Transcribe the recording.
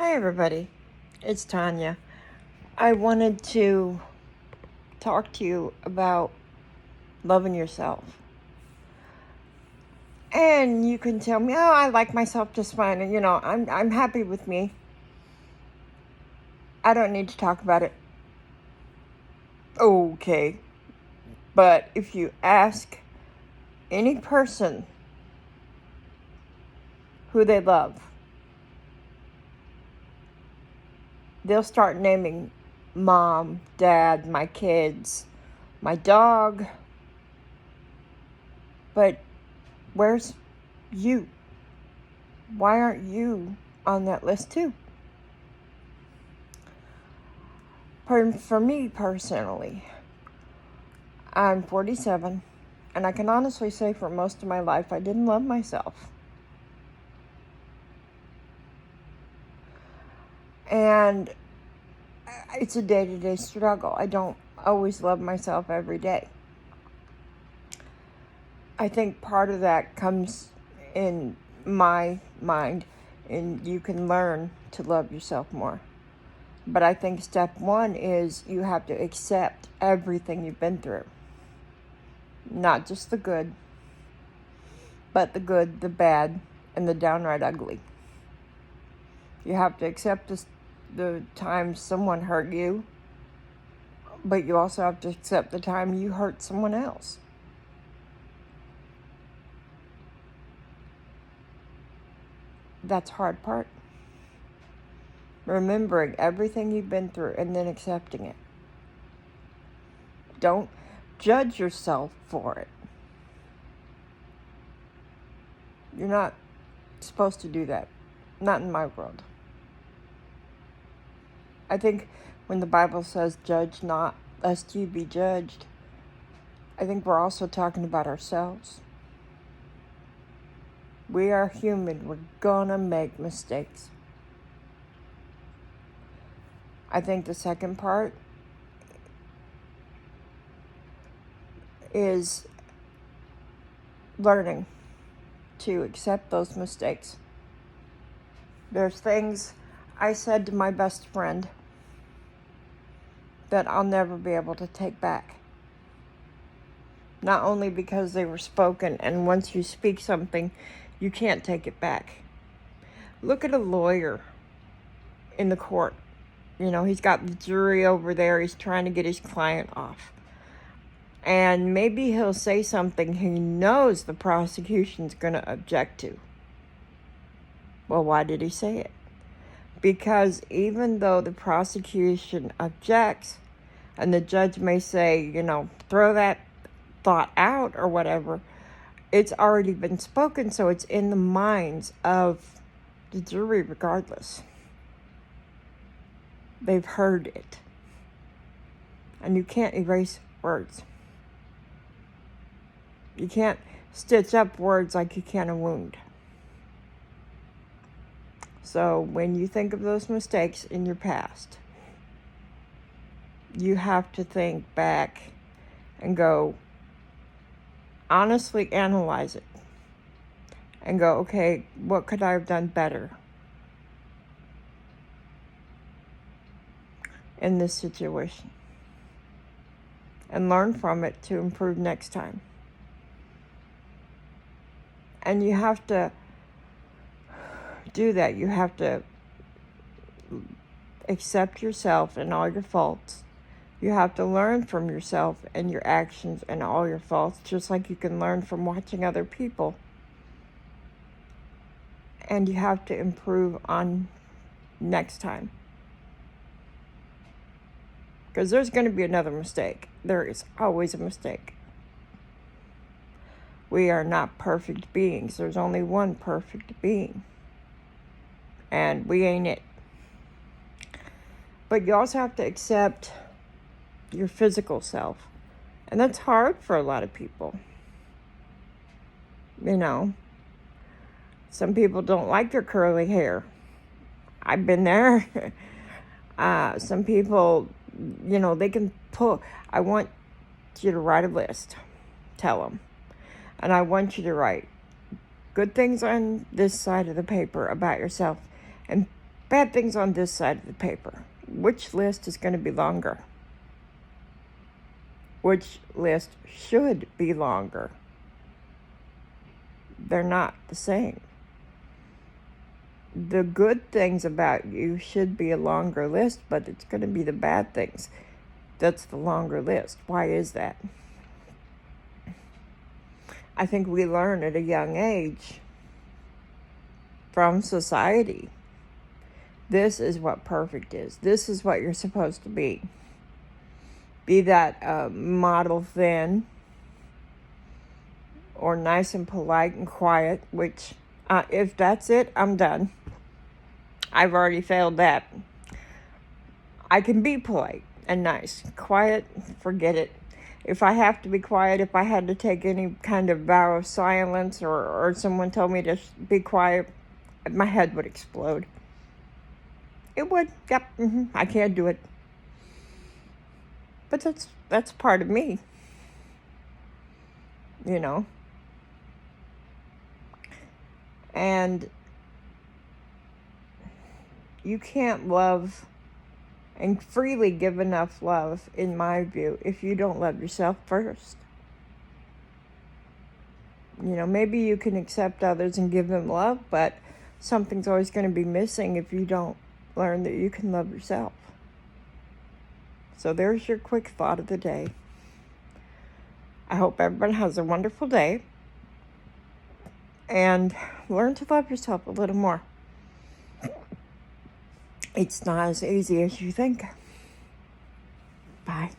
Hi, everybody. It's Tanya. I wanted to talk to you about loving yourself. And you can tell me, oh, I like myself just fine. And, I'm happy with me. I don't need to talk about it. Okay. But if you ask any person who they love, they'll start naming mom, dad, my kids, my dog. But where's you? Why aren't you on that list too? For me personally, I'm 47, and I can honestly say for most of my life I didn't love myself. And it's a day-to-day struggle. I don't always love myself every day. I think part of that comes in my mind, and you can learn to love yourself more. But I think step one is you have to accept everything you've been through. Not just the good, but the good, the bad, and the downright ugly. You have to accept the times someone hurt you, but you also have to accept the time you hurt someone else. That's the hard part. Remembering everything you've been through and then accepting it. Don't judge yourself for it. You're not supposed to do that. Not in my world. I think when the Bible says, judge not, lest you be judged, I think we're also talking about ourselves. We are human. We're gonna make mistakes. I think the second part is learning to accept those mistakes. There's things I said to my best friend that I'll never be able to take back. Not only because they were spoken, and once you speak something, you can't take it back. Look at a lawyer in the court. He's got the jury over there. He's trying to get his client off. And maybe he'll say something he knows the prosecution's going to object to. Well, why did he say it? Because even though the prosecution objects, and the judge may say, throw that thought out or whatever, it's already been spoken, so it's in the minds of the jury regardless. They've heard it. And you can't erase words. You can't stitch up words like you can a wound. So when you think of those mistakes in your past, you have to think back and go, honestly analyze it. And go, okay, what could I have done better in this situation? And learn from it to improve next time. And you have to do that. You have to accept yourself and all your faults. You have to learn from yourself and your actions and all your faults, just like you can learn from watching other people. And you have to improve on next time. Because there's going to be another mistake. There is always a mistake. We are not perfect beings. There's only one perfect being. And we ain't it. But you also have to accept your physical self. And that's hard for a lot of people. Some people don't like their curly hair. I've been there. Some people, they can pull. I want you to write a list. Tell them. And I want you to write good things on this side of the paper about yourself and Bad things on this side of the paper. Which list is going to be longer? Which list should be longer? They're not the same. The good things about you should be a longer list, but it's going to be the bad things that's the longer list. Why is that? I think we learn at a young age from society. This is what perfect is. This is what you're supposed to be. Be that model thin or nice and polite and quiet, which if that's it, I'm done. I've already failed that. I can be polite and nice. Quiet, forget it. If I have to be quiet, if I had to take any kind of vow of silence or someone told me to be quiet, my head would explode. It would. Yep. I can't do it. But that's part of me. You know. And you can't love and freely give enough love, in my view, if you don't love yourself first. You know, maybe you can accept others and give them love, but something's always going to be missing if you don't learn that you can love yourself. So there's your quick thought of the day. I hope everyone has a wonderful day. And learn to love yourself a little more. It's not as easy as you think. Bye.